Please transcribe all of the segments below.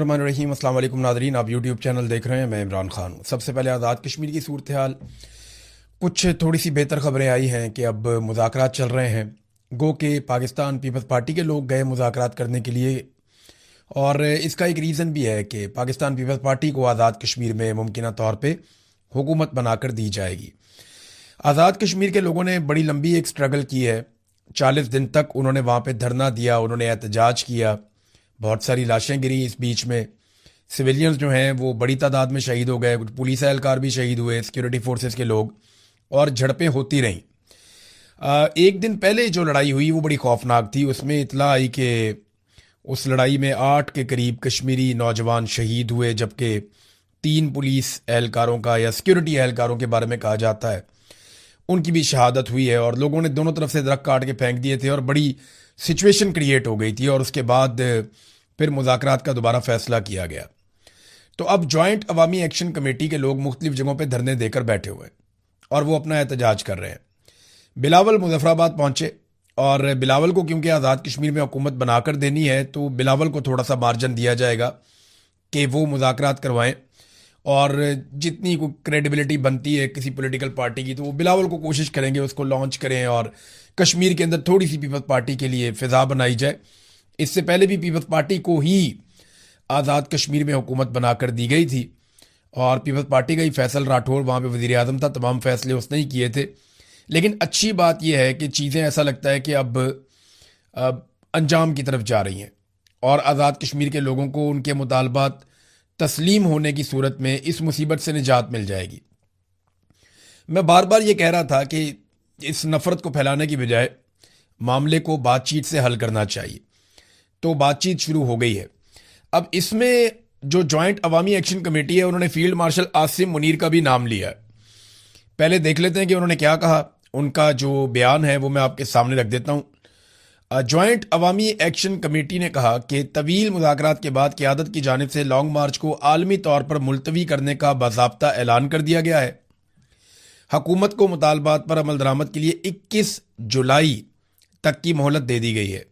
रहीम अस्सलाम वालेकुम नादरीन, आप यूट्यूब चैनल देख रहे हैं। मैं इमरान खान हूँ। सबसे पहले आज़ाद कश्मीर की सूरत हाल, कुछ थोड़ी सी बेहतर खबरें आई हैं कि अब मुज़ाकरात चल रहे हैं। गो के पाकिस्तान पीपल्स पार्टी के लोग गए मुज़ाकरात करने के लिए, और इसका एक रीज़न भी है कि पाकिस्तान पीपल्स पार्टी को आज़ाद कश्मीर में मुमकिन तौर पर हुकूमत बनाकर दी जाएगी। आज़ाद कश्मीर के लोगों ने बड़ी लंबी एक स्ट्रगल की है। 40 दिन तक उन्होंने वहाँ पे धरना दिया, उन्होंने एहतजाज किया, बहुत सारी लाशें गिरी। इस बीच में सिविलियंस जो हैं वो बड़ी तादाद में शहीद हो गए, कुछ पुलिस एहलकार भी शहीद हुए, सिक्योरिटी फोर्सेस के लोग, और झड़पें होती रहीं। एक दिन पहले जो लड़ाई हुई वो बड़ी खौफनाक थी। उसमें इतला आई कि उस लड़ाई में 8 के करीब कश्मीरी नौजवान शहीद हुए, जबकि 3 पुलिस एहलकारों का या सिक्योरिटी एहलकारों के बारे में कहा जाता है उनकी भी शहादत हुई है। और लोगों ने दोनों तरफ से दरख्त काट के फेंक दिए थे और बड़ी सिचुएशन क्रिएट हो गई थी। और उसके बाद फिर मुज़ाकरात का दोबारा फैसला किया गया। तो अब जॉइंट अवामी एक्शन कमेटी के लोग मुख्तलिफ जगहों पर धरने देकर बैठे हुए हैं और वो अपना एहतजाज कर रहे हैं। बिलावल मुजफ्फराबाद पहुंचे, और बिलावल को क्योंकि आज़ाद कश्मीर में हुकूमत बनाकर देनी है तो बिलावल को थोड़ा सा मार्जिन दिया जाएगा कि वो मुज़ाकरात करवाएं, और जितनी कोई क्रेडिबिलिटी बनती है किसी पॉलिटिकल पार्टी की तो वो बिलावल को कोशिश करेंगे उसको लॉन्च करें और कश्मीर के अंदर थोड़ी सी पीपल्स पार्टी के लिए फ़िज़ा बनाई जाए। इससे पहले भी पीपल्स पार्टी को ही आज़ाद कश्मीर में हुकूमत बनाकर दी गई थी, और पीपल्स पार्टी का ही फैसल राठौर वहाँ पे वज़ीर आज़म था, तमाम फैसले उसने ही किए थे। लेकिन अच्छी बात यह है कि चीज़ें ऐसा लगता है कि अब अंजाम की तरफ जा रही हैं, और आज़ाद कश्मीर के लोगों को उनके मुतालबात तस्लीम होने की सूरत में इस मुसीबत से निजात मिल जाएगी। मैं बार बार ये कह रहा था कि इस नफ़रत को फैलाने की बजाय मामले को बातचीत से हल करना चाहिए, तो बातचीत शुरू हो गई है। अब इसमें जो जॉइंट अवामी एक्शन कमेटी है उन्होंने फील्ड मार्शल आसिम मुनीर का भी नाम लिया है। पहले देख लेते हैं कि उन्होंने क्या कहा। उनका जो बयान है वो मैं आपके सामने रख देता हूँ। जॉइंट अवामी एक्शन कमेटी ने कहा कि तवील मुज़ाकरात के बाद क़यादत की जानिब से लॉन्ग मार्च को आलमी तौर पर मुलतवी करने का बाज़ाब्ता ऐलान कर दिया गया है। हुकूमत को मुतालबात पर अमल दरामद के लिए 21 जुलाई तक की मोहलत दे दी गई है।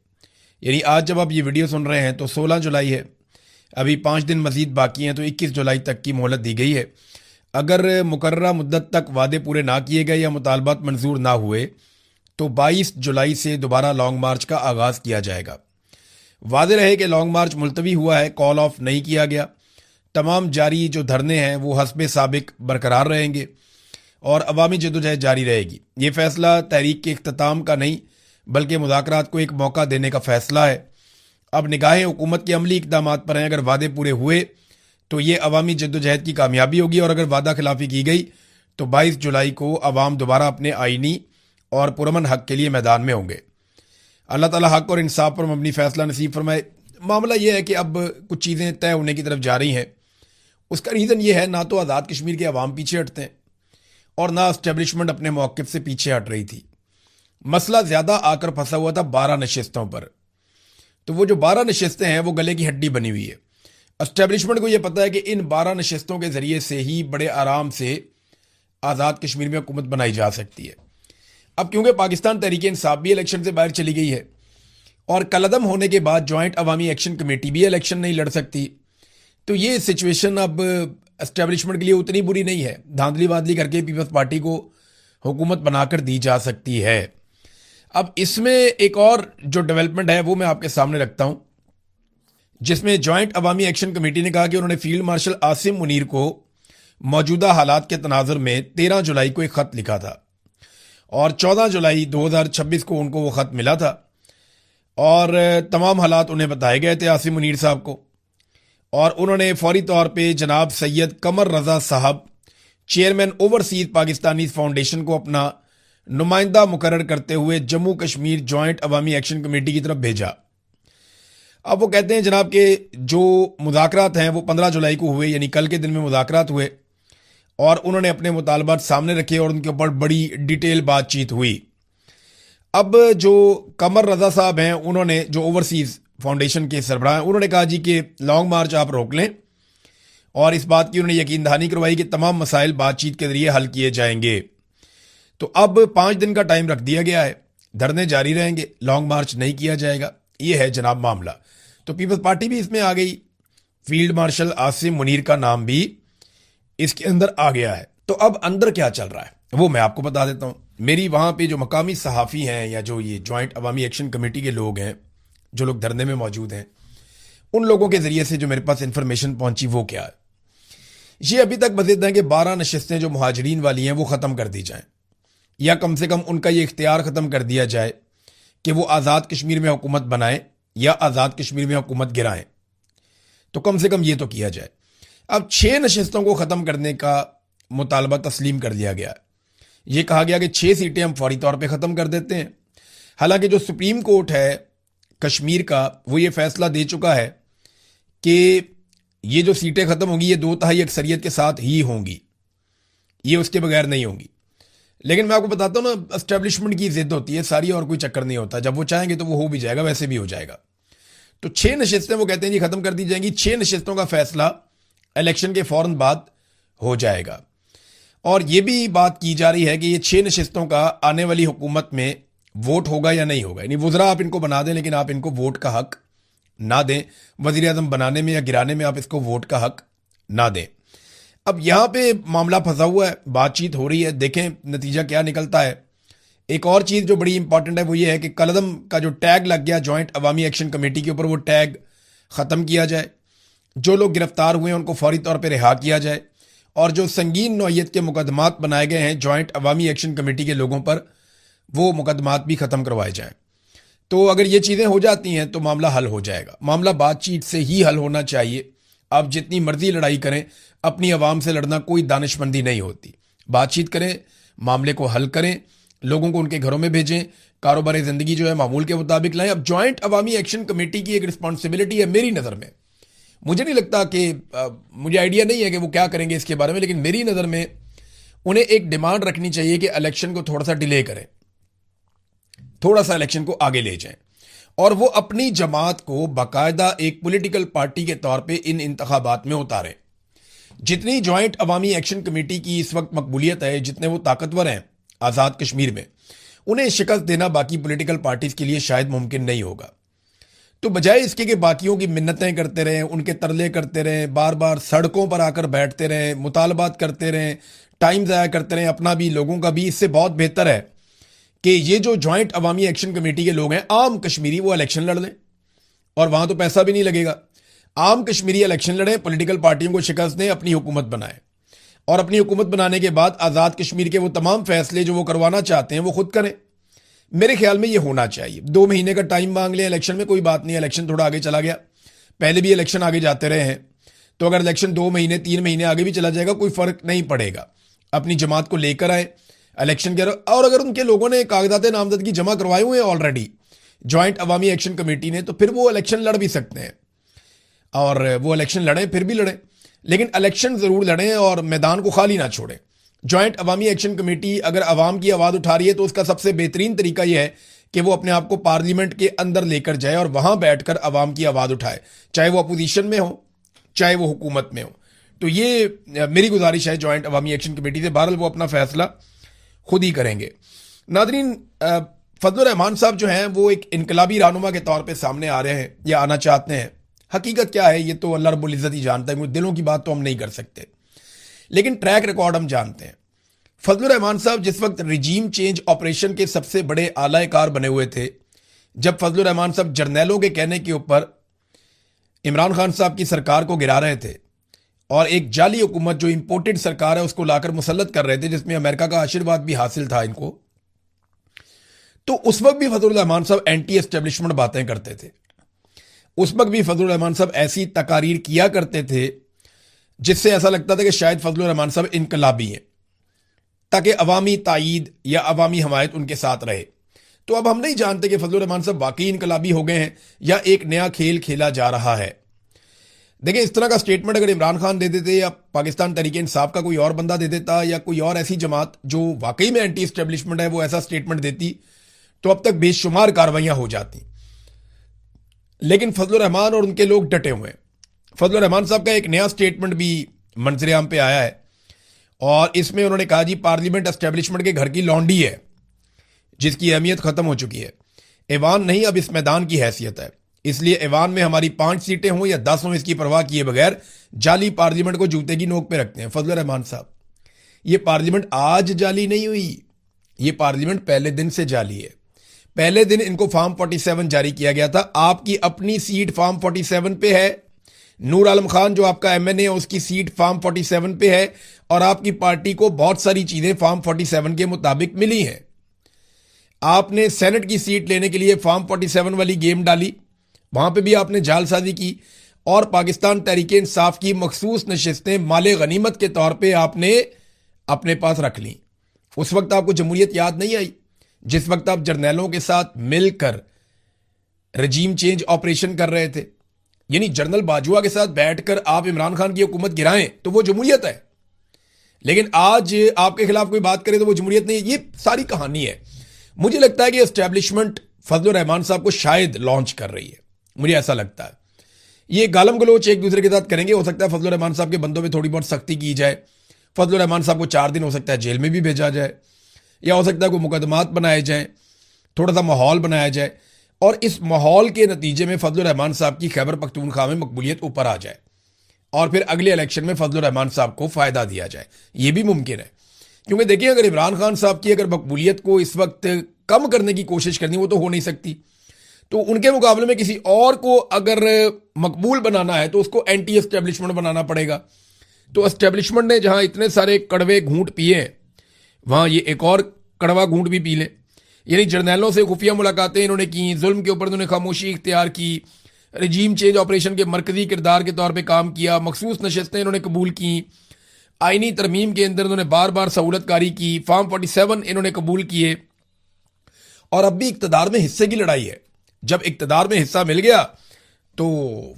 यानी आज जब आप ये वीडियो सुन रहे हैं तो 16 जुलाई है, अभी 5 दिन मजीद बाकी हैं, तो 21 जुलाई तक की मोहलत दी गई है। अगर मुकर्ररा मुद्दत तक वादे पूरे ना किए गए या मुतालबात मंजूर ना हुए तो 22 जुलाई से दोबारा लॉन्ग मार्च का आगाज़ किया जाएगा। वादे रहे कि लॉन्ग मार्च मुलतवी हुआ है, कॉल ऑफ नहीं किया गया। तमाम जारी जो धरने हैं वो हस्बे साबिक बरकरार रहेंगे और अवामी जदोजहद जारी रहेगी। ये फैसला तहरीक के इख्तिताम का नहीं बल्कि मुज़ाकरात को एक मौका देने का फैसला है। अब निगाहें हुकूमत के अमली इक़दामात पर हैं। अगर वादे पूरे हुए तो ये अवामी जद्दोजहद की कामयाबी होगी, और अगर वादा खिलाफी की गई तो 22 जुलाई को अवाम दोबारा अपने आइनी और पुरअमन हक के लिए मैदान में होंगे। अल्लाह ताला हक और इंसाफ पर मबनी फैसला नसीब फरमाए। मामला यह है कि अब कुछ चीज़ें तय होने की तरफ जा रही हैं। उसका रीज़न ये है, ना तो आज़ाद कश्मीर के अवाम पीछे हटते हैं और ना इस्टेब्लिशमेंट अपने मौक़िफ़ से पीछे हट रही थी। मसला ज़्यादा आकर फंसा हुआ था 12 नशिस्तों पर। तो वो जो 12 नशिस्तें हैं वो गले की हड्डी बनी हुई है। एस्टेब्लिशमेंट को ये पता है कि इन 12 नशिस्तों के ज़रिए से ही बड़े आराम से आज़ाद कश्मीर में हुकूमत बनाई जा सकती है। अब क्योंकि पाकिस्तान तहरीक इंसाफ भी इलेक्शन से बाहर चली गई है और कलअदम होने के बाद जॉइंट अवामी एक्शन कमेटी भी इलेक्शन नहीं लड़ सकती, तो ये सिचुएशन अब एस्टेब्लिशमेंट के लिए उतनी बुरी नहीं है। धांधली वादली करके पीपल्स पार्टी को हुकूमत बनाकर दी जा सकती है। अब इसमें एक और जो डेवलपमेंट है वो मैं आपके सामने रखता हूं, जिसमें जॉइंट अवामी एक्शन कमेटी ने कहा कि उन्होंने फील्ड मार्शल आसिम मुनीर को मौजूदा हालात के तनाजुर में 13 जुलाई को एक ख़त लिखा था, और 14 जुलाई 2026 को उनको वो ख़त मिला था, और तमाम हालात उन्हें बताए गए थे आसिम मुनीर साहब को। और उन्होंने फौरी तौर पे जनाब सैयद कमर रज़ा साहब, चेयरमैन ओवरसीज पाकिस्तानी फाउंडेशन को अपना नुमाइंदा मुकर्रर करते हुए जम्मू कश्मीर जॉइंट अवामी एक्शन कमेटी की तरफ भेजा। अब वो कहते हैं जनाब के जो मुज़ाकरात हैं वो 15 जुलाई को हुए, यानी कल के दिन में मुज़ाकरात हुए, और उन्होंने अपने मुतालबात सामने रखे और उनके ऊपर बड़ी डिटेल बातचीत हुई। अब जो कमर रज़ा साहब हैं, उन्होंने जो ओवरसीज़ फाउंडेशन के सरबराह हैं, उन्होंने कहा जी कि लॉन्ग मार्च आप रोक लें, और इस बात की उन्होंने यकीन दहानी करवाई कि तमाम मसाइल बातचीत के जरिए हल किए जाएंगे। तो अब 5 दिन का टाइम रख दिया गया है, धरने जारी रहेंगे, लॉन्ग मार्च नहीं किया जाएगा। ये है जनाब मामला। तो पीपल्स पार्टी भी इसमें आ गई, फील्ड मार्शल आसिम मुनीर का नाम भी इसके अंदर आ गया है। तो अब अंदर क्या चल रहा है वो मैं आपको बता देता हूं। मेरी वहां पे जो मकामी सहाफ़ी हैं या जो ये जॉइंट अवामी एक्शन कमेटी के लोग हैं, जो लोग धरने में मौजूद हैं, उन लोगों के ज़रिए से जो मेरे पास इंफॉर्मेशन पहुंची वो क्या है, ये अभी तक बता है कि 12 नशस्तें जो मुहाजिरीन वाली हैं वो ख़त्म कर दी जाएं, या कम से कम उनका ये इख्तियार ख़त्म कर दिया जाए कि वो आज़ाद कश्मीर में हुकूमत बनाएं या आज़ाद कश्मीर में हुकूमत गिराएं। तो कम से कम ये तो किया जाए। अब 6 नशस्तों को ख़त्म करने का मुतालबा तस्लीम कर लिया गया है। ये कहा गया कि 6 सीटें हम फौरी तौर पे ख़त्म कर देते हैं। हालांकि जो सुप्रीम कोर्ट है कश्मीर का वो ये फैसला दे चुका है कि ये जो सीटें ख़त्म होंगी ये 2/3 अक्सरियत के साथ ही होंगी, ये उसके बगैर नहीं होंगी। लेकिन मैं आपको बताता हूँ ना, एस्टेब्लिशमेंट की जिद होती है सारी, और कोई चक्कर नहीं होता। जब वो चाहेंगे तो वो हो भी जाएगा, वैसे भी हो जाएगा। तो 6 नशस्तें वो कहते हैं जी ख़त्म कर दी जाएंगी। 6 नशस्तों का फैसला इलेक्शन के फौरन बाद हो जाएगा। और ये भी बात की जा रही है कि ये 6 नशस्तों का आने वाली हुकूमत में वोट होगा या नहीं होगा। यानी वज़रा आप इनको बना दें लेकिन आप इनको वोट का हक ना दें। वज़ीर आज़म बनाने में या गिराने में आप इसको वोट का हक ना दें। अब यहाँ पे मामला फंसा हुआ है, बातचीत हो रही है, देखें नतीजा क्या निकलता है। एक और चीज़ जो बड़ी इंपॉर्टेंट है वो ये है कि कलदम का जो टैग लग गया जॉइंट अवामी एक्शन कमेटी के ऊपर, वो टैग ख़त्म किया जाए। जो लोग गिरफ्तार हुए हैं उनको फौरी तौर पर रिहा किया जाए, और जो संगीन नौयत के मुकदमात बनाए गए हैं जॉइंट अवामी एक्शन कमेटी के लोगों पर, वो मुकदमात भी ख़त्म करवाए जाएं। तो अगर ये चीज़ें हो जाती हैं तो मामला हल हो जाएगा। मामला बातचीत से ही हल होना चाहिए। आप जितनी मर्जी लड़ाई करें, अपनी आवाम से लड़ना कोई दानिशमंदी नहीं होती। बातचीत करें, मामले को हल करें, लोगों को उनके घरों में भेजें, कारोबारी ज़िंदगी जो है मामूल के मुताबिक लाएं। अब जॉइंट अवामी एक्शन कमेटी की एक रिस्पॉन्सिबिलिटी है मेरी नज़र में। मुझे नहीं लगता कि मुझे आइडिया नहीं है कि वो क्या करेंगे इसके बारे में, लेकिन मेरी नज़र में उन्हें एक डिमांड रखनी चाहिए कि इलेक्शन को थोड़ा सा डिले करें, थोड़ा सा इलेक्शन को आगे ले जाएं, और वो अपनी जमात को बाकायदा एक पॉलिटिकल पार्टी के तौर पे इन इंतखाबात में उतारें। जितनी जॉइंट अवामी एक्शन कमेटी की इस वक्त मकबूलियत है, जितने वो ताकतवर हैं आज़ाद कश्मीर में, उन्हें शिकस्त देना बाकी पॉलिटिकल पार्टीज के लिए शायद मुमकिन नहीं होगा। तो बजाय इसके कि बाकियों की मिन्नतें करते रहें, उनके तरले करते रहें, बार बार सड़कों पर आकर बैठते रहें, मुतालबात करते रहें, टाइम ज़ाया करते रहें अपना भी लोगों का भी, इससे बहुत बेहतर है कि ये जो जॉइंट अवामी एक्शन कमेटी के लोग हैं आम कश्मीरी, वो इलेक्शन लड़ लें, और वहाँ तो पैसा भी नहीं लगेगा। आम कश्मीरी इलेक्शन लड़ें, पॉलिटिकल पार्टियों को शिकस्त दें, अपनी हुकूमत बनाएं, और अपनी हुकूमत बनाने के बाद आज़ाद कश्मीर के वो तमाम फैसले जो वो करवाना चाहते हैं वो खुद करें। मेरे ख्याल में ये होना चाहिए। 2 महीने का टाइम मांग लें इलेक्शन में, कोई बात नहीं, इलेक्शन थोड़ा आगे चला गया, पहले भी इलेक्शन आगे जाते रहे हैं, तो अगर इलेक्शन 2 महीने 3 महीने आगे भी चला जाएगा कोई फ़र्क नहीं पड़ेगा। अपनी जमात को लेकर आए इलेक्शन के, और अगर उनके लोगों ने कागजात नामजदगी जमा करवाए हुए हैं ऑलरेडी जॉइंट अवामी एक्शन कमेटी ने, तो फिर वो इलेक्शन लड़ भी सकते हैं, और वो इलेक्शन लड़ें, फिर भी लड़ें, लेकिन इलेक्शन ज़रूर लड़ें और मैदान को खाली ना छोड़ें। जॉइंट अवामी एक्शन कमेटी अगर अवाम की आवाज़ उठा रही है तो उसका सबसे बेहतरीन तरीका यह है कि वो अपने आप को पार्लियामेंट के अंदर लेकर जाए और वहां बैठकर अवाम की आवाज़ उठाए, चाहे वो अपोजिशन में हो चाहे वो हुकूमत में हो। तो ये मेरी गुजारिश है जॉइंट अवामी एक्शन कमेटी से। बहरहाल वो अपना फैसला खुद ही करेंगे। नादरीन, फजलुर रहमान साहब जो हैं वो एक इनकलाबी रहनुमा के तौर पे सामने आ रहे हैं या आना चाहते हैं। हकीकत क्या है ये तो अल्लाह रब्बुल इज़्ज़त ही जानता है, क्योंकि दिलों की बात तो हम नहीं कर सकते, लेकिन ट्रैक रिकॉर्ड हम जानते हैं। फजलुर रहमान साहब जिस वक्त रिजीम चेंज ऑपरेशन के सबसे बड़े आला कार बने हुए थे, जब फजलुर रहमान साहब जर्नैलों के कहने के ऊपर इमरान खान साहब की सरकार को गिरा रहे थे और एक जाली हुकूमत जो इंपोर्टेड सरकार है उसको लाकर मुसल्लत कर रहे थे, जिसमें अमेरिका का आशीर्वाद भी हासिल था इनको, तो उस वक्त भी फजलुर रहमान साहब एंटी एस्टेब्लिशमेंट बातें करते थे। उस वक्त भी फजलुर रहमान साहब ऐसी तकारीर किया करते थे जिससे ऐसा लगता था कि शायद फजलुर रहमान साहब इनकलाबी हैं, ताकि अवामी तायीद या अवामी हमायत उनके साथ रहे। तो अब हम नहीं जानते कि फजलुर रहमान साहब वाकई इनकलाबी हो गए हैं या एक नया खेल खेला जा रहा है। देखिए, इस तरह का स्टेटमेंट अगर इमरान खान दे देते या पाकिस्तान तहरीक इंसाफ का कोई और बंदा दे देता या कोई और ऐसी जमात जो वाकई में एंटी एस्टेब्लिशमेंट है वो ऐसा स्टेटमेंट देती, तो अब तक बेशुमार कार्रवाइयां हो जाती। लेकिन फजलुर रहमान और उनके लोग डटे हुए हैं। फजलुर रहमान साहब का एक नया स्टेटमेंट भी मंजर आम पे आया है और इसमें उन्होंने कहा जी पार्लियामेंट एस्टेब्लिशमेंट के घर की लौंडी है जिसकी अहमियत खत्म हो चुकी है। ऐवान नहीं, अब इस मैदान की हैसियत है। इसलिए ऐवान में हमारी 5 सीटें हों या 10 हों, इसकी परवाह किए बगैर जाली पार्लियामेंट को जूते की नोक पे रखते हैं। फजलुर रहमान साहब, ये पार्लियामेंट आज जाली नहीं हुई, ये पार्लियामेंट पहले दिन से जाली है। पहले दिन इनको फॉर्म 47 जारी किया गया था। आपकी अपनी सीट फॉर्म 47 पे है। नूर आलम खान जो आपका एमएनए है, उसकी सीट फॉर्म 47 पे है और आपकी पार्टी को बहुत सारी चीजें फॉर्म 47 के मुताबिक मिली हैं। आपने सेनेट की सीट लेने के लिए फॉर्म 47 वाली गेम डाली, वहां पे भी आपने जालसाजी की और पाकिस्तान तहरीक इंसाफ की मखसूस नशिस्तें माले गनीमत के तौर पे आपने अपने पास रख ली। उस वक्त आपको जमहूरियत याद नहीं आई, जिस वक्त आप जर्नैलों के साथ मिलकर रजीम चेंज ऑपरेशन कर रहे थे। यानी जनरल बाजवा के साथ बैठकर आप इमरान खान की हुकूमत गिराएं तो वो जमहूरियत है, लेकिन आज आपके खिलाफ कोई बात करे तो वो जमहूरियत नहीं। ये सारी कहानी है। मुझे लगता है कि एस्टेब्लिशमेंट फजलुर रहमान साहब को शायद लॉन्च कर रही है, मुझे ऐसा लगता है। ये गालम गलोच एक दूसरे के साथ करेंगे। हो सकता है फजलुर रहमान साहब के बंदों पे थोड़ी बहुत सख्ती की जाए, फजलुर रहमान साहब को 4 दिन हो सकता है जेल में भी भेजा जाए, या हो सकता है कोई मुकदमात बनाए जाएं, थोड़ा सा माहौल बनाया जाए और इस माहौल के नतीजे में फजलुर रहमान साहब की खैबर पख्तूनख्वा में मकबूलियत ऊपर आ जाए और फिर अगले इलेक्शन में फजलुर रहमान साहब को फायदा दिया जाए। यह भी मुमकिन है, क्योंकि देखिए अगर इमरान खान साहब की अगर मकबूलियत को इस वक्त कम करने की कोशिश करनी, वो तो हो नहीं सकती, तो उनके मुकाबले में किसी और को अगर मकबूल बनाना है तो उसको एंटी एस्टेब्लिशमेंट बनाना पड़ेगा। तो एस्टेब्लिशमेंट ने जहां इतने सारे कड़वे घूंट पिए, वहां ये एक और कड़वा घूंट भी पी ले। यानी जर्नैलों से खुफिया मुलाकातें इन्होंने की, जुल्म के ऊपर इन्होंने खामोशी इख्तियार की, रजीम चेंज ऑपरेशन के मरकजी किरदार के तौर पे काम किया, मखसूस नशस्तें इन्होंने कबूल की, आईनी तरमीम के अंदर इन्होंने बार बार सहूलतकारी की, फॉर्म 47 इन्होंने कबूल किए और अब भी इक्तदार में हिस्से की लड़ाई है। जब इक्तदार में हिस्सा मिल गया तो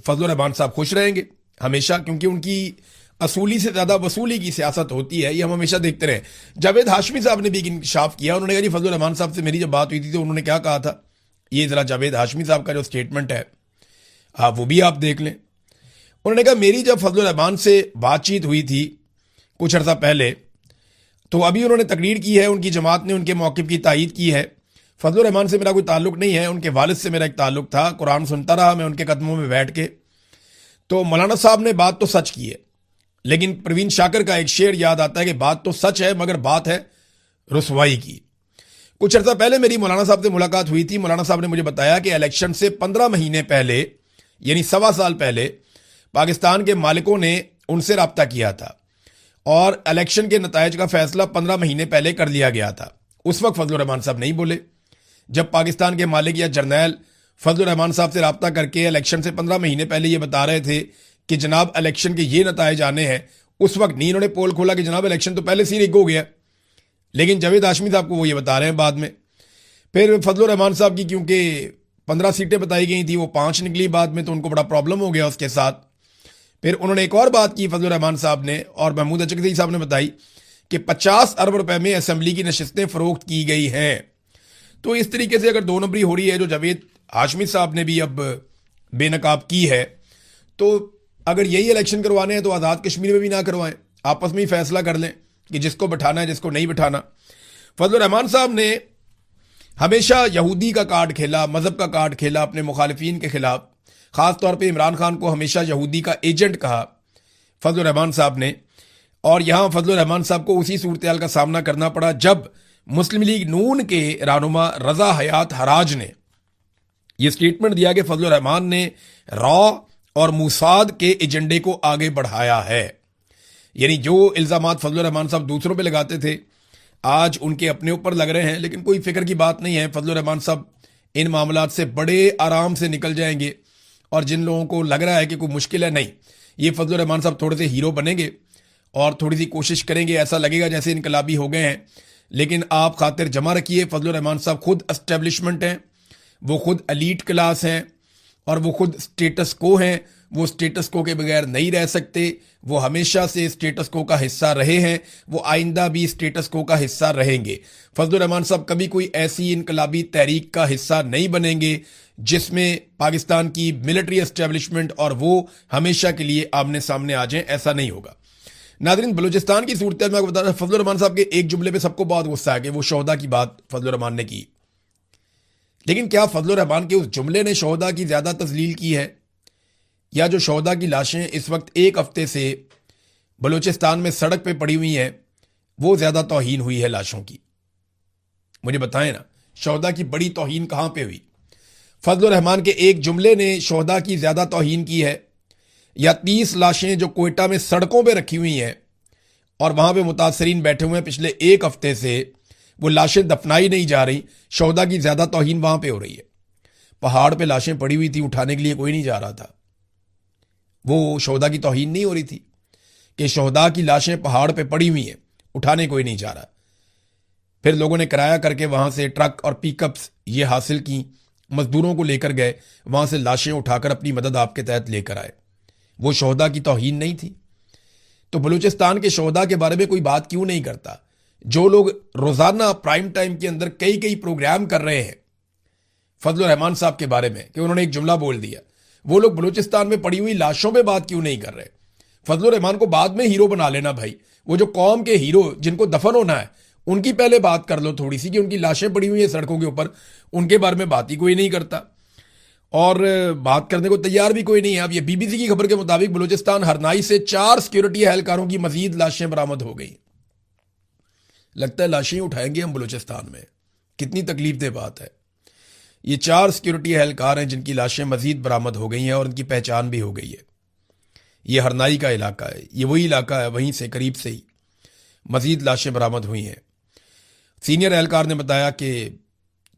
फजलुर रहमान साहब खुश रहेंगे हमेशा, क्योंकि उनकी असूली से ज्यादा वसूली की सियासत होती है, ये हम हमेशा देखते रहे। जावेद हाशमी साहब ने भी इंकशाफ किया, उन्होंने कहा जी फजलुर रहमान साहब से मेरी जब बात हुई थी तो उन्होंने क्या कहा था, ये जरा जावेद हाशमी साहब का जो स्टेटमेंट है वो भी आप देख लें। उन्होंने कहा मेरी जब फजलुर रहमान से बातचीत हुई थी कुछ अर्सा पहले, तो अभी उन्होंने तकरीर की है, उनकी जमात ने उनके मौक़िफ़ की तायीद की है। फजलुर रहमान से मेरा कोई ताल्लुक नहीं है, उनके वालिद से मेरा एक ताल्लुक था, कुरान सुनता रहा मैं उनके कदमों में बैठ के। तो मौलाना साहब ने बात तो सच की है, लेकिन प्रवीण शाकर का एक शेर याद आता है कि बात तो सच है मगर बात है रुसवाई की। कुछ अर्सा पहले मेरी मौलाना साहब से मुलाकात हुई थी। मौलाना साहब ने मुझे बताया कि इलेक्शन से 15 महीने पहले, यानी 1.25 साल पहले, पाकिस्तान के मालिकों ने उनसे रब्ता किया था और इलेक्शन के नतायज का फैसला 15 महीने पहले कर लिया गया था। उस वक्त फजलुर रहमान साहब नहीं बोले। जब पाकिस्तान के मालिक या जर्नैल फजलुर रहमान साहब से रब्ता करके इलेक्शन से 15 महीने पहले ये बता रहे थे कि जनाब इलेक्शन के ये नतायज आने हैं, उस वक्त नहीं इन्होंने पोल खोला कि जनाब इलेक्शन तो पहले से ही रिग हो गया। लेकिन जावेद हाशमी साहब को वो ये बता रहे हैं बाद में। फिर फजलुर रहमान साहब की क्योंकि 15 सीटें बताई गई थी, वो 5 निकली बाद में, तो उनको बड़ा प्रॉब्लम हो गया उसके साथ। फिर उन्होंने एक और बात की फजलुर रहमान साहब ने और महमूद अचकज़ई साहब ने बताई कि 50 अरब रुपए में असेंबली की नशिस्तें फरोख्त की गई हैं। तो इस तरीके से अगर 2 नंबरी हो रही है जो जावेद हाशमी साहब ने भी अब बेनकाब की है, तो अगर यही इलेक्शन करवाने हैं तो आज़ाद कश्मीर में भी ना करवाएं, आपस में ही फैसला कर लें कि जिसको बिठाना है जिसको नहीं बिठाना। फजलुर रहमान साहब ने हमेशा यहूदी का कार्ड खेला, मजहब का कार्ड खेला अपने मुखालिफिन के खिलाफ। खास तौर पे इमरान खान को हमेशा यहूदी का एजेंट कहा फजलुर रहमान साहब ने, और यहां फजलुर रहमान साहब को उसी सूरत का सामना करना पड़ा जब मुस्लिम लीग नून के रहनुमा रजा हयात हराज ने यह स्टेटमेंट दिया कि फजलुर रहमान ने रॉ और मूसाद के एजेंडे को आगे बढ़ाया है। यानी जो इल्जामात फजलुर रहमान साहब दूसरों पे लगाते थे आज उनके अपने ऊपर लग रहे हैं। लेकिन कोई फिक्र की बात नहीं है, फजलुर रहमान साहब इन मामलात से बड़े आराम से निकल जाएंगे। और जिन लोगों को लग रहा है कि कोई मुश्किल है, नहीं, ये फजलुर रहमान साहब थोड़े से हीरो बनेंगे और थोड़ी सी कोशिश करेंगे, ऐसा लगेगा जैसे इनकलाबी हो गए हैं। लेकिन आप खातिर जमा रखिए, फजलुर रहमान साहब खुद एस्टेब्लिशमेंट हैं, वो खुद एलीट क्लास हैं और वो खुद स्टेटस को हैं। वो स्टेटस को के बगैर नहीं रह सकते, वो हमेशा से स्टेटस को का हिस्सा रहे हैं, वो आइंदा भी स्टेटस को का हिस्सा रहेंगे। फजलुर रहमान साहब कभी कोई ऐसी इनकलाबी तहरीक का हिस्सा नहीं बनेंगे जिसमें पाकिस्तान की मिलिट्री एस्टेब्लिशमेंट और वो हमेशा के लिए आमने सामने आ जाएं, ऐसा नहीं होगा। नाज़रीन, बलूचिस्तान की सूरत मैं आपको बता रहा, फजलुर रहमान साहब के एक जुमले पे सबको बहुत गुस्सा है कि वो शोहदा की बात फजलुर रहमान ने की लेकिन क्या फजलुर रहमान के उस जुमले ने शोहदा की ज्यादा तजलील की है, या जो शोहदा की लाशें इस वक्त एक हफ्ते से बलूचिस्तान में सड़क पे पड़ी हुई हैं वो ज्यादा तौहीन हुई है लाशों की? मुझे बताएं ना, शोहदा की बड़ी तौहीन कहां पे हुई? फजलुर रहमान के एक जुमले ने शोहदा की ज्यादा तौहीन की है, या 30 लाशें जो कोयटा में सड़कों पे रखी हुई हैं और वहां पे मुतासरीन बैठे हुए हैं पिछले एक हफ्ते से, वो लाशें दफनाई नहीं जा रही, शोहदा की ज्यादा तौहीन वहां पे हो रही है? पहाड़ पे लाशें पड़ी हुई थी, उठाने के लिए कोई नहीं जा रहा था, वो शोहदा की तौहीन नहीं हो रही थी कि शोहदा की लाशें पहाड़ पे पड़ी हुई हैं, उठाने कोई नहीं जा रहा? फिर लोगों ने किराया करके वहां से ट्रक और पिकअप्स ये हासिल की, मजदूरों को लेकर गए, वहां से लाशें उठाकर अपनी मदद आपके तहत लेकर आए। वो शोहदा की तौहीन नहीं थी? तो बलूचिस्तान के शोहदा के बारे में कोई बात क्यों नहीं करता? जो लोग रोजाना प्राइम टाइम के अंदर कई कई प्रोग्राम कर रहे हैं फजलुर रहमान साहब के बारे में कि उन्होंने एक जुमला बोल दिया, वो लोग बलूचिस्तान में पड़ी हुई लाशों पे बात क्यों नहीं कर रहे? फजलुर रहमान को बाद में हीरो बना लेना भाई, वो जो कौम के हीरो जिनको दफन होना है उनकी पहले बात कर लो थोड़ी सी, कि उनकी लाशें पड़ी हुई हैं सड़कों के ऊपर, उनके बारे में बात ही कोई नहीं करता और बात करने को तैयार भी कोई नहीं है। अब ये बीबीसी की खबर के मुताबिक बलूचिस्तान हरनाई से 4 सिक्योरिटी एहलकारों की मजीद लाशें बरामद हो गई। लगता है लाशें उठाएंगे हम बलूचिस्तान में, कितनी तकलीफ दे बात है। ये 4 सिक्योरिटी एहलकार हैं जिनकी लाशें मजीद बरामद हो गई हैं और उनकी पहचान भी हो गई है। ये हरनाई का इलाका है, ये वही इलाका है, वहीं से करीब से ही मजीद लाशें बरामद हुई हैं। सीनियर एहलकार ने बताया कि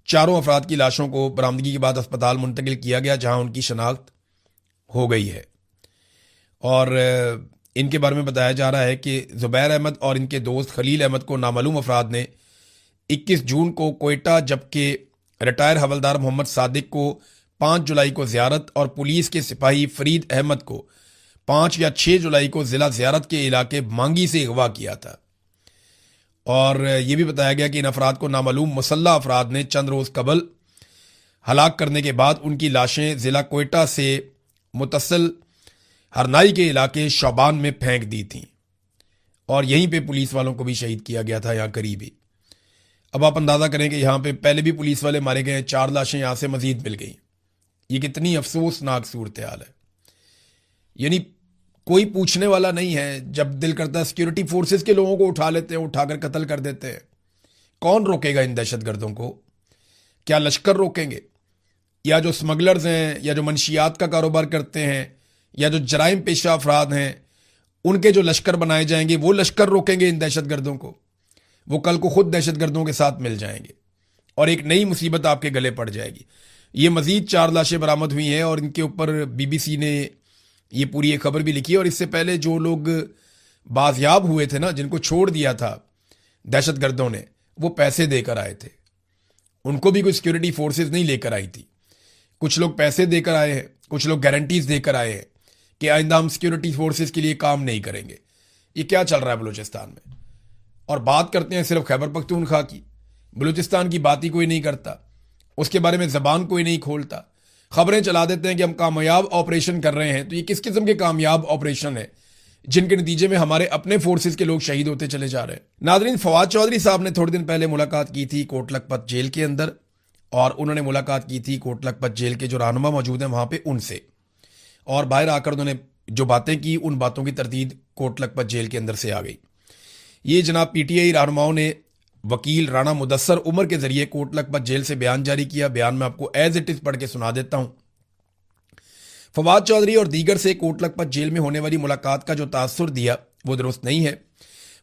चारों अफराद की लाशों को बरामदगी के बाद अस्पताल मुंतकिल किया गया जहां उनकी शनाख्त हो गई है। और इनके बारे में बताया जा रहा है कि जुबैर अहमद और इनके दोस्त खलील अहमद को नामालूम अफराद ने 21 जून को कोयटा, जबकि रिटायर हवलदार मोहम्मद सादिक को 5 जुलाई को ज़ियारत और पुलिस के सिपाही फरीद अहमद को 5 या 6 जुलाई को ज़िला ज़ियारत के इलाके मांगी से अगवा किया था। और यह भी बताया गया कि इन अफराद को नामालूम मुसल्ला अफराद ने चंद रोज़ कबल हलाक करने के बाद उनकी लाशें ज़िला कोयटा से मुतसल हरनाई के इलाके शौबान में फेंक दी थीं और यहीं पे पुलिस वालों को भी शहीद किया गया था, यहाँ करीब ही। अब आप अंदाज़ा करें कि यहाँ पे पहले भी पुलिस वाले मारे गए, 4 लाशें यहाँ से मजीद मिल गई। ये कितनी अफसोसनाक सूरत हाल है। यानी कोई पूछने वाला नहीं है, जब दिल करता है सिक्योरिटी फोर्सेस के लोगों को उठा लेते हैं, उठाकर कत्ल कर देते हैं। कौन रोकेगा इन दहशतगर्दों को? क्या लश्कर रोकेंगे? या जो स्मगलर्स हैं, या जो मनशियात का कारोबार करते हैं, या जो जराइम पेशा अफराद हैं, उनके जो लश्कर बनाए जाएंगे वो लश्कर रोकेंगे इन दहशतगर्दों को? वो कल को खुद दहशतगर्दों के साथ मिल जाएंगे और एक नई मुसीबत आपके गले पड़ जाएगी। ये मजीद 4 लाशें बरामद हुई हैं और इनके ऊपर बीबीसी ने ये पूरी एक खबर भी लिखी है। और इससे पहले जो लोग बाजियाब हुए थे ना, जिनको छोड़ दिया था दहशतगर्दों ने, वो पैसे देकर आए थे। उनको भी कोई सिक्योरिटी फोर्सेस नहीं लेकर आई थी। कुछ लोग पैसे देकर आए हैं, कुछ लोग गारंटीज देकर आए हैं कि आइंदा हम सिक्योरिटी फोर्सेस के लिए काम नहीं करेंगे। ये क्या चल रहा है बलूचिस्तान में? और बात करते हैं सिर्फ खैबर पख्तूनख्वा की, बलूचिस्तान की बात ही कोई नहीं करता, उसके बारे में जबान कोई नहीं खोलता। खबरें चला देते हैं कि हम कामयाब ऑपरेशन कर रहे हैं। तो ये किस किस्म के कामयाब ऑपरेशन है जिनके नतीजे में हमारे अपने फोर्सेस के लोग शहीद होते चले जा रहे हैं? नाजरीन, फवाद चौधरी साहब ने थोड़े दिन पहले मुलाकात की थी कोट लखपत जेल के अंदर, और उन्होंने मुलाकात की थी कोट लखपत जेल के जो रहनुमा मौजूद हैं वहां पे उनसे, और बाहर आकर उन्होंने जो बातें की उन बातों की तरदीद कोट लखपत जेल के अंदर से आ गई। ये जनाब पीटीआई रहनुमाओं ने वकील राणा मुदस्सर उमर के जरिए कोट लखपत जेल से बयान जारी किया। बयान में आपको एज इट इज पढ़ के सुना देता हूं। फवाद चौधरी और दीगर से कोट लखपत जेल में होने वाली मुलाकात का जो तासुर दिया वो दुरुस्त नहीं है।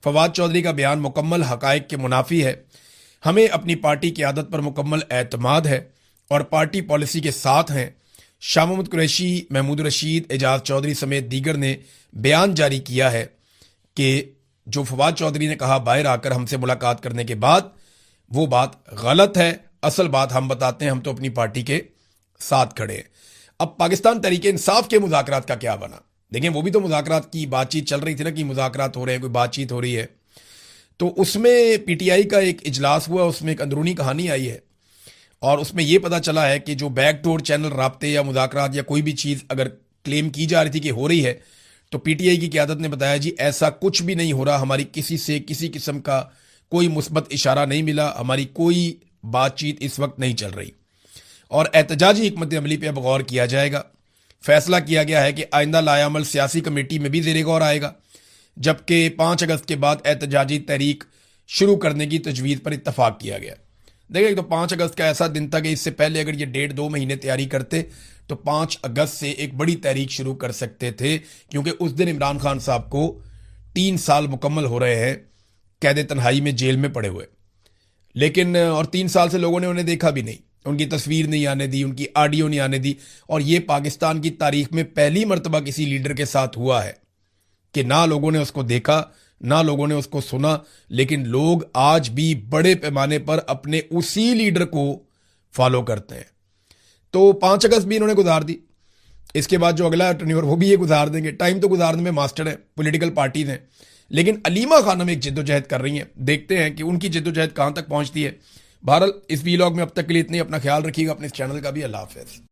फवाद चौधरी का बयान मुकम्मल हकायक के मुनाफी है। हमें अपनी पार्टी की आदत पर मुकम्मल एतमाद है और पार्टी पॉलिसी के साथ हैं। शाह मोहम्मद कुरैशी, महमूद रशीद, एजाज चौधरी समेत दीगर ने बयान जारी किया है कि जो फवाद चौधरी ने कहा बाहर आकर हमसे मुलाकात करने के बाद, वो बात गलत है। असल बात हम बताते हैं, हम तो अपनी पार्टी के साथ खड़े हैं। अब पाकिस्तान तहरीक इंसाफ के मुज़ाकरात का क्या बना? देखें, वो भी तो मुज़ाकरात की बातचीत चल रही थी ना, कि मुज़ाकरात हो रहे हैं, कोई बातचीत हो रही है। तो उसमें पीटीआई का एक इजलास हुआ, उसमें एक अंदरूनी कहानी आई है और उसमें यह पता चला है कि जो बैकडोर चैनल राब्ते या मुज़ाकरात या कोई भी चीज़ अगर क्लेम की जा रही थी कि हो रही है, तो पीटीआई की क़यादत ने बताया जी ऐसा कुछ भी नहीं हो रहा, हमारी किसी से किसी किस्म का कोई मुस्बत इशारा नहीं मिला, हमारी कोई बातचीत इस वक्त नहीं चल रही। और एहतजाजी हिकमत अमली पे अब गौर किया जाएगा। फैसला किया गया है कि आइंदा लायामल सियासी कमेटी में भी ज़ेर गौर आएगा, जबकि 5 अगस्त के बाद एहतजाजी तहरीक शुरू करने की तजवीज़ पर इत्तफाक किया गया। देखिए, तो 5 अगस्त का ऐसा दिन था कि इससे पहले अगर ये 1.5-2 महीने तैयारी करते तो 5 अगस्त से एक बड़ी तहरीक शुरू कर सकते थे, क्योंकि उस दिन इमरान खान साहब को 3 साल मुकम्मल हो रहे हैं कैद तन्हाई में जेल में पड़े हुए। लेकिन और 3 साल से लोगों ने उन्हें देखा भी नहीं, उनकी तस्वीर नहीं आने दी, उनकी ऑडियो नहीं आने दी। और ये पाकिस्तान की तारीख में पहली मर्तबा किसी लीडर के साथ हुआ है कि ना लोगों ने उसको देखा, ना लोगों ने उसको सुना, लेकिन लोग आज भी बड़े पैमाने पर अपने उसी लीडर को फॉलो करते हैं। तो 5 अगस्त भी इन्होंने गुजार दी, इसके बाद जो अगला टर्न्योवर वो भी ये गुजार देंगे। टाइम तो गुजारने में मास्टर है, पॉलिटिकल पार्टीज हैं, लेकिन अलीमा खानम एक जिद्दोजहद कर रही हैं। देखते हैं कि उनकी जिद्दोजहद कहाँ तक पहुँचती है। बहरहाल इस वीलॉग में अब तक के लिए इतनी। अपना ख्याल रखिएगा, अपने इस चैनल का भी। अल्लाह हाफ़िज़।